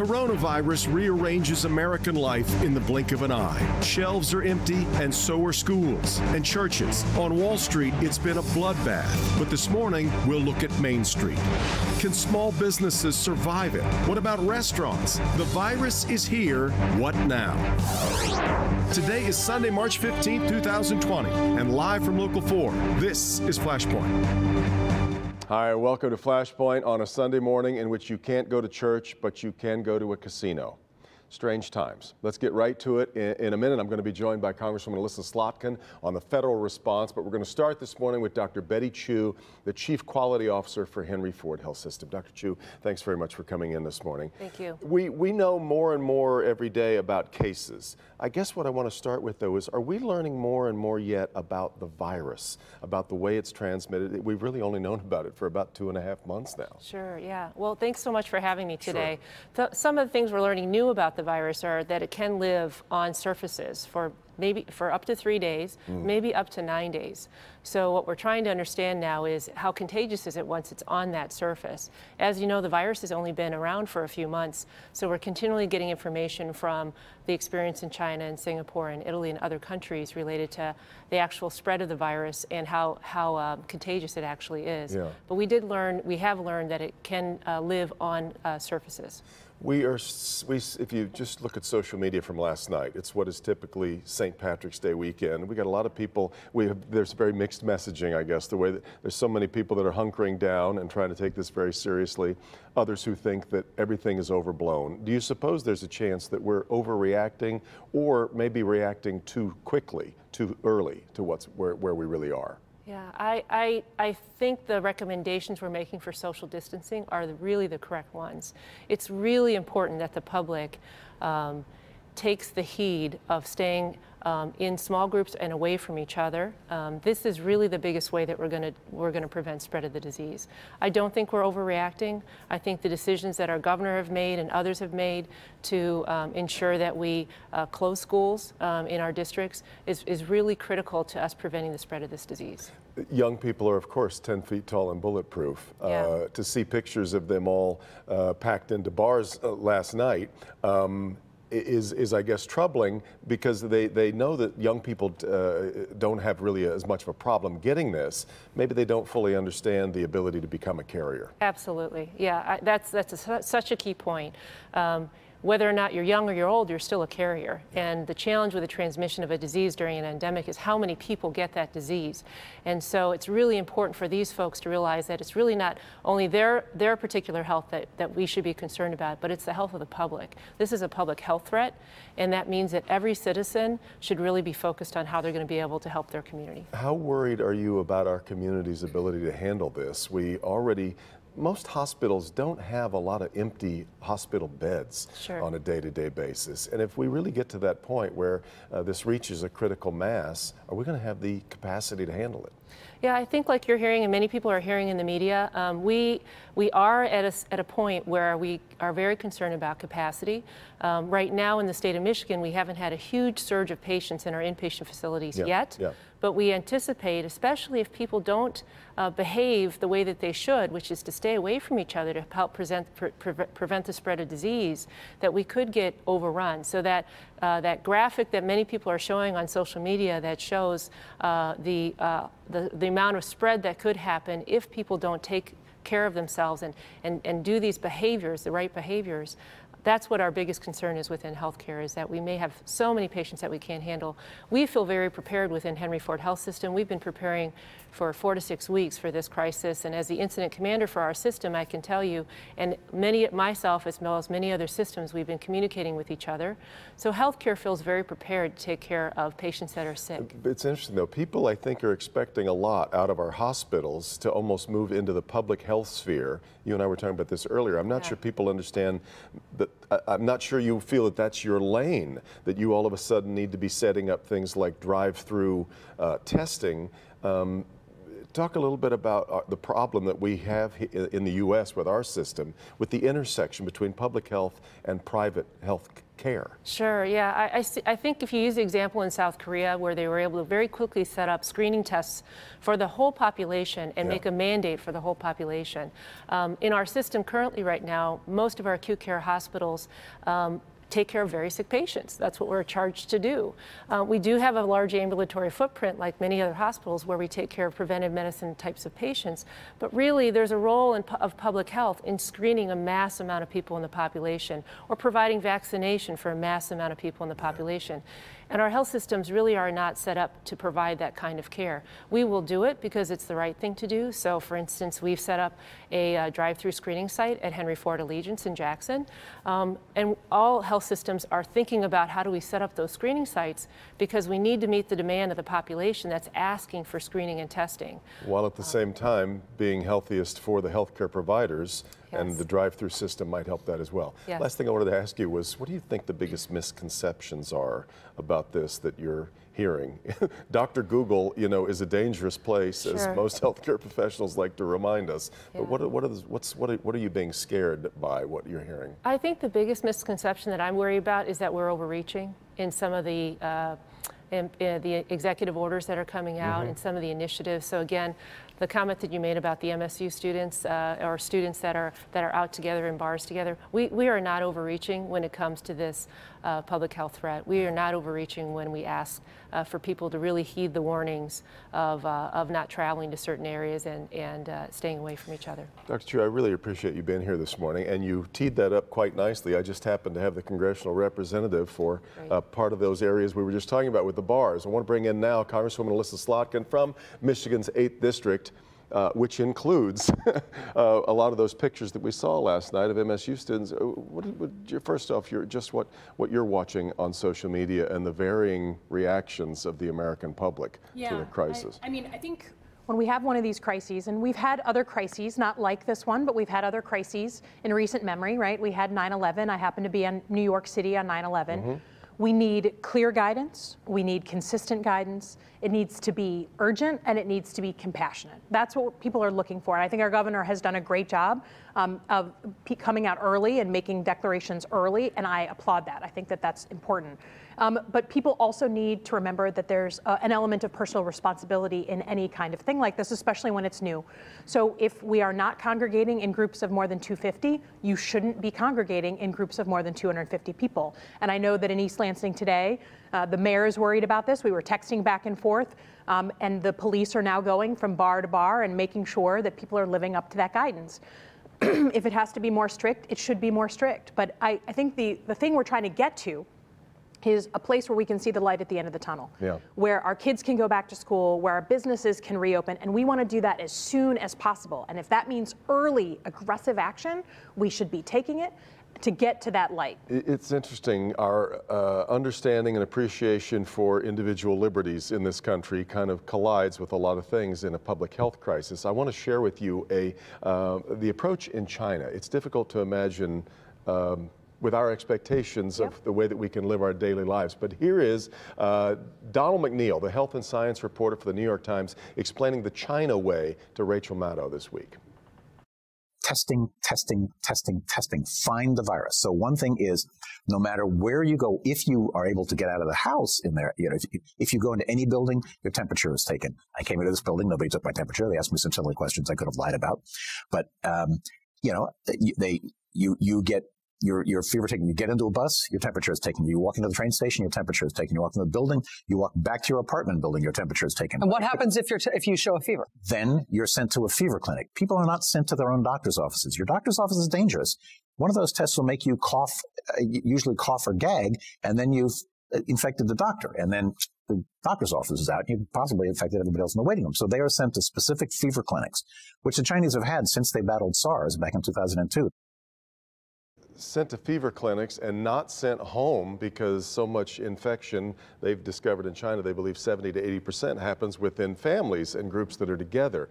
Coronavirus rearranges American life in the blink of an eye. Shelves are empty, and so are schools and churches. On Wall Street, it's been a bloodbath. But this morning, we'll look at Main Street. Can small businesses survive it? What about restaurants? The virus is here. What now? Today is Sunday, March 15, 2020, and live from Local 4, this is Flashpoint. Hi, welcome to Flashpoint on a Sunday morning in which you can't go to church, but you can go to a casino. Strange times. Let's get right to it. In a minute, I'm going to be joined by Congresswoman Alyssa Slotkin on the federal response, but we're going to start this morning with Dr. Betty Chu, the Chief Quality Officer for Henry Ford Health System. Dr. Chu, thanks very much for coming in this morning. Thank you. We know more and more every day about cases. I guess what I want to start with, though, is are we learning more and more yet about the virus, about the way it's transmitted? We've really only known about it for about 2.5 months now. Sure, yeah. Well, thanks so much for having me today. Sure. Some of the things we're learning new about the virus are that it can live on surfaces for up to 3 days, maybe up to 9 days. So what we're trying to understand now is how contagious is it once it's on that surface. As you know, the virus has only been around for a few months, so we're continually getting information from the experience in China and Singapore and Italy and other countries related to the actual spread of the virus and how contagious it actually is. Yeah. But we have learned that it can live on surfaces. If you just look at social media from last night, it's what is typically St. Patrick's Day weekend. We got a lot of people, there's very mixed messaging, I guess, the way that there's so many people that are hunkering down and trying to take this very seriously, others who think that everything is overblown. Do you suppose there's a chance that we're overreacting or maybe reacting too quickly, too early to where we really are? Yeah, I think the recommendations we're making for social distancing are really the correct ones. It's really important that the public takes the heed of staying in small groups and away from each other. This is really the biggest way that we're going to prevent spread of the disease. I don't think we're overreacting. I think the decisions that our governor have made and others have made to ensure that we close schools in our districts is really critical to us preventing the spread of this disease. Young people are, of course, 10 feet tall and bulletproof. Yeah. To see pictures of them all packed into bars last night is, I guess, troubling because they know that young people don't have really as much of a problem getting this. Maybe they don't fully understand the ability to become a carrier. Absolutely. Yeah, that's such a key point. Whether or not you're young or you're old, you're still a carrier. And the challenge with the transmission of a disease during an endemic is how many people get that disease. And so it's really important for these folks to realize that it's really not only their particular health that we should be concerned about, but it's the health of the public. This is a public health threat, and that means that every citizen should really be focused on how they're going to be able to help their community. How worried are you about our community's ability to handle this? Most hospitals don't have a lot of empty hospital beds on a day-to-day basis. And if we really get to that point where this reaches a critical mass, are we going to have the capacity to handle it? Yeah, I think like you're hearing and many people are hearing in the media, we are at a point where we are very concerned about capacity. Right now in the state of Michigan, we haven't had a huge surge of patients in our inpatient facilities yet. Yeah. But we anticipate, especially if people don't behave the way that they should, which is to stay away from each other to help prevent the spread of disease, that we could get overrun. So that that graphic that many people are showing on social media that shows the amount of spread that could happen if people don't take care of themselves and do these behaviors, the right behaviors. That's what our biggest concern is within healthcare, is that we may have so many patients that we can't handle. We feel very prepared within Henry Ford Health System. We've been preparing for 4 to 6 weeks for this crisis, and as the incident commander for our system, I can tell you, and myself as well as many other systems, we've been communicating with each other. So healthcare feels very prepared to take care of patients that are sick. It's interesting, though. People, I think, are expecting a lot out of our hospitals to almost move into the public health sphere. You and I were talking about this earlier. I'm not sure people understand that. I'm not sure you feel that that's your lane, that you all of a sudden need to be setting up things like drive-through testing. Talk a little bit about the problem that we have in the U.S. with our system, with the intersection between public health and private health care. Sure, yeah. I think if you use the example in South Korea where they were able to very quickly set up screening tests for the whole population and make a mandate for the whole population. In our system currently right now, most of our acute care hospitals take care of very sick patients. That's what we're charged to do. We do have a large ambulatory footprint like many other hospitals where we take care of preventive medicine types of patients, but really there's a role of public health in screening a mass amount of people in the population or providing vaccination for a mass amount of people in the population. And our health systems really are not set up to provide that kind of care. We will do it because it's the right thing to do. So for instance, we've set up a drive-through screening site at Henry Ford Allegiance in Jackson. And all health systems are thinking about how do we set up those screening sites because we need to meet the demand of the population that's asking for screening and testing. While at the same time being healthiest for the healthcare providers. And the drive-through system might help that as well. Yes. Last thing I wanted to ask you was, what do you think the biggest misconceptions are about this that you're hearing? Dr. Google, you know, is a dangerous place, as most healthcare professionals like to remind us. But what are you being scared by? What you're hearing? I think the biggest misconception that I'm worried about is that we're overreaching in some of the executive orders that are coming out and some of the initiatives. So again, the comment that you made about the MSU students or students that are out together in bars together, we are not overreaching when it comes to this public health threat. We are not overreaching when we ask for people to really heed the warnings of not traveling to certain areas and staying away from each other. Dr. Chu, I really appreciate you being here this morning, and you teed that up quite nicely. I just happened to have the congressional representative for part of those areas we were just talking about with the bars. I want to bring in now Congresswoman Alyssa Slotkin from Michigan's 8th District. Which includes a lot of those pictures that we saw last night of MSU students. First off, what you're watching on social media and the varying reactions of the American public to the crisis. I mean, I think when we have one of these crises, and we've had other crises, not like this one, but we've had other crises in recent memory, right? We had 9/11. I happened to be in New York City on 9/11. We need clear guidance. We need consistent guidance. It needs to be urgent and it needs to be compassionate. That's what people are looking for. And I think our governor has done a great job of coming out early and making declarations early, and I applaud that. I think that that's important. But people also need to remember that there's an element of personal responsibility in any kind of thing like this, especially when it's new. So if we are not congregating in groups of more than 250, you shouldn't be congregating in groups of more than 250 people. And I know that in East Lansing today, the mayor is worried about this. We were texting back and forth, and the police are now going from bar to bar and making sure that people are living up to that guidance. If it has to be more strict, it should be more strict. But I think the thing we're trying to get to is a place where we can see the light at the end of the tunnel, where our kids can go back to school, where our businesses can reopen, and we want to do that as soon as possible. And if that means early, aggressive action, we should be taking it to get to that light. It's interesting, our understanding and appreciation for individual liberties in this country kind of collides with a lot of things in a public health crisis. I want to share with you the approach in China. It's difficult to imagine with our expectations of the way that we can live our daily lives. But here is Donald McNeil, the health and science reporter for the New York Times, explaining the China way to Rachel Maddow this week. Testing, testing, testing, testing. Find the virus. So one thing is, no matter where you go, if you are able to get out of the house in there, you know, if you go into any building, your temperature is taken. I came into this building, nobody took my temperature. They asked me some silly questions I could have lied about. But, you know, you get your fever taken. You get into a bus, your temperature is taken. You walk into the train station, your temperature is taken. You walk into the building, you walk back to your apartment building, your temperature is taken. And what happens if you show a fever? Then you're sent to a fever clinic. People are not sent to their own doctor's offices. Your doctor's office is dangerous. One of those tests will make you cough, usually cough or gag, and then you've infected the doctor. And then the doctor's office is out, and you've possibly infected everybody else in the waiting room. So they are sent to specific fever clinics, which the Chinese have had since they battled SARS back in 2002. Sent to fever clinics and not sent home because so much infection they've discovered in China, they believe 70 to 80% happens within families and groups that are together.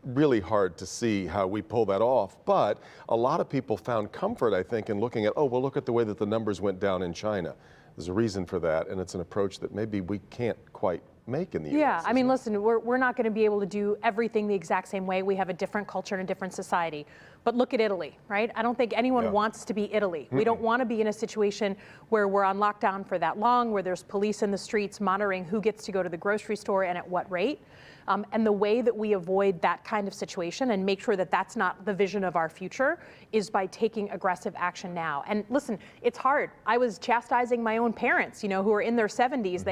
Really hard to see how we pull that off, but a lot of people found comfort, I think, in looking at, oh, well, look at the way that the numbers went down in China. There's a reason for that, and it's an approach that maybe we can't quite make in the U.S. Yeah, I mean, listen, we're not going to be able to do everything the exact same way. We have a different culture and a different society. But look at Italy, right? I don't think anyone wants to be Italy. We don't want to be in a situation where we're on lockdown for that long, where there's police in the streets monitoring who gets to go to the grocery store and at what rate. And the way that we avoid that kind of situation and make sure that that's not the vision of our future is by taking aggressive action now. And listen, it's hard. I was chastising my own parents, you know, who are in their 70s.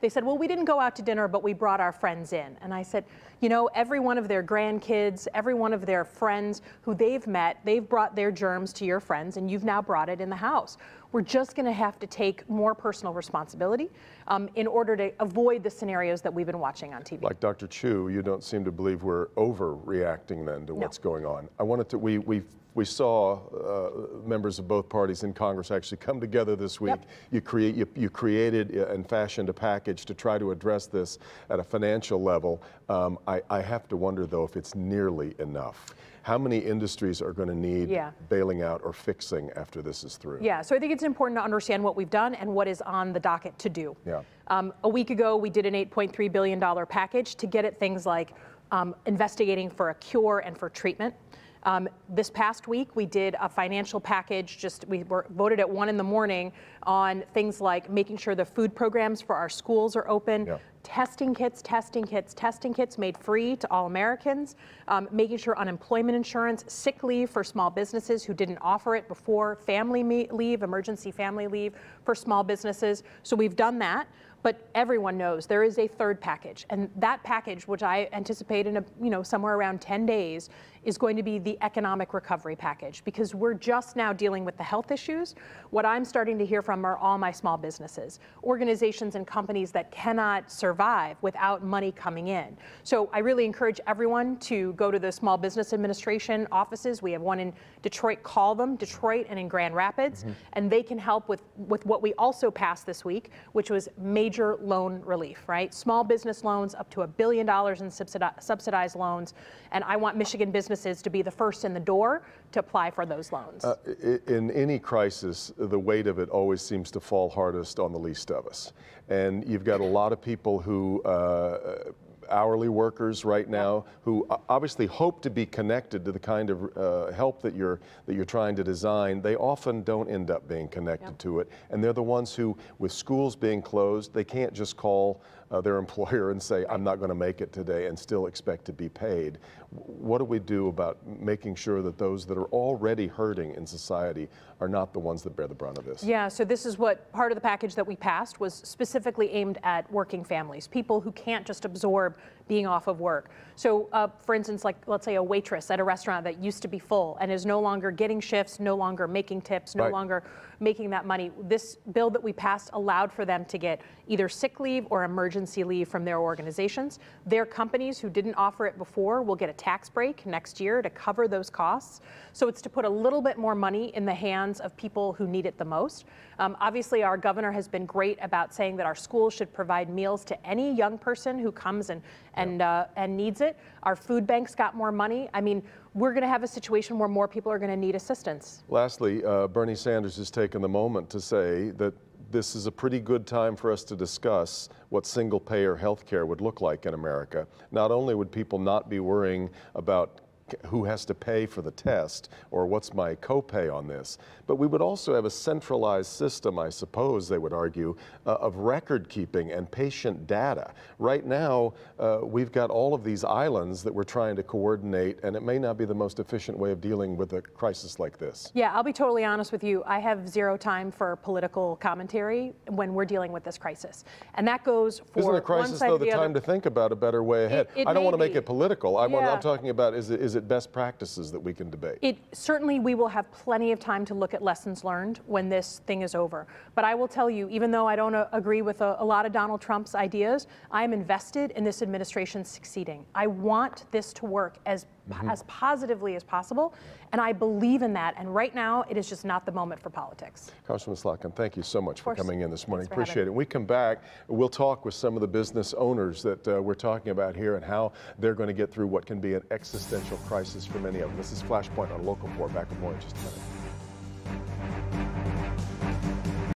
They said, well, we didn't go out to dinner, but we brought our friends in. And I said, you know, every one of their grandkids, every one of their friends who they've met, they've brought their germs to your friends, and you've now brought it in the house. We're just going to have to take more personal responsibility in order to avoid the scenarios that we've been watching on TV. Like Dr. Chu, you don't seem to believe we're overreacting then to what's going on. I wanted to, we saw members of both parties in Congress actually come together this week. You created and fashioned a package to try to address this at a financial level. I have to wonder, though, if it's nearly enough. How many industries are going to need bailing out or fixing after this is through? Yeah, so I think it's important to understand what we've done and what is on the docket to do. A week ago, we did an $8.3 billion package to get at things like investigating for a cure and for treatment. This past week, we did a financial package, we voted at 1 in the morning on things like making sure the food programs for our schools are open, testing kits made free to all Americans, making sure unemployment insurance, sick leave for small businesses who didn't offer it before, family leave, emergency family leave for small businesses. So we've done that. But everyone knows there is a third package, and that package, which I anticipate in somewhere around 10 days, is going to be the economic recovery package, because we're just now dealing with the health issues. What I'm starting to hear from are all my small businesses, organizations and companies that cannot survive without money coming in. So I really encourage everyone to go to the Small Business Administration offices. We have one in Detroit, call them, Detroit and in Grand Rapids, and they can help with what we also passed this week, which was major loan relief, right? Small business loans up to $1 billion in subsidized loans. And I want Michigan businesses to be the first in the door to apply for those loans. In any crisis, the weight of it always seems to fall hardest on the least of us. And you've got a lot of people who hourly workers right now who obviously hope to be connected to the kind of help that you're trying to design. They often don't end up being connected to it, and they're the ones who, with schools being closed, they can't just call their employer and say, I'm not going to make it today, and still expect to be paid. What do we do about making sure that those that are already hurting in society are not the ones that bear the brunt of this? Yeah, so this is what part of the package that we passed was specifically aimed at working families, people who can't just absorb being off of work. So for instance, like let's say a waitress at a restaurant that used to be full and is no longer getting shifts, no longer making tips, no longer making that money. This bill that we passed allowed for them to get either sick leave or emergency leave from their organizations. Their companies who didn't offer it before will get a tax break next year to cover those costs. So it's to put a little bit more money in the hands of people who need it the most. Obviously, our governor has been great about saying that our schools should provide meals to any young person who comes and needs it. Our food banks got more money. I mean, we're going to have a situation where more people are going to need assistance. Lastly, Bernie Sanders has taken the moment to say that this is a pretty good time for us to discuss what single-payer health care would look like in America. Not only would people not be worrying about who has to pay for the test or what's my copay on this, but we would also have a centralized system, I suppose they would argue, of record keeping and patient data. Right now, we've got all of these islands that we're trying to coordinate, and it may not be the most efficient way of dealing with a crisis like this. Yeah, I'll be totally honest with you. I have zero time for political commentary when we're dealing with this crisis. And that goes for Isn't a crisis, though, the time to think about a better way ahead? I don't want to make it political. I'm talking about, is it best practices that we can debate? Certainly, we will have plenty of time to look at lessons learned when this thing is over. But I will tell you, even though I don't agree with a lot of Donald Trump's ideas, I am invested in this administration succeeding. I want this to work as positively as possible, and I believe in that. And right now, it is just not the moment for politics. Congressman Slotkin, thank you so much for coming in this morning. Appreciate it. When we come back, we'll talk with some of the business owners that we're talking about here and how they're going to get through what can be an existential crisis for many of them. This is Flashpoint on Local 4. Back with more in just a minute.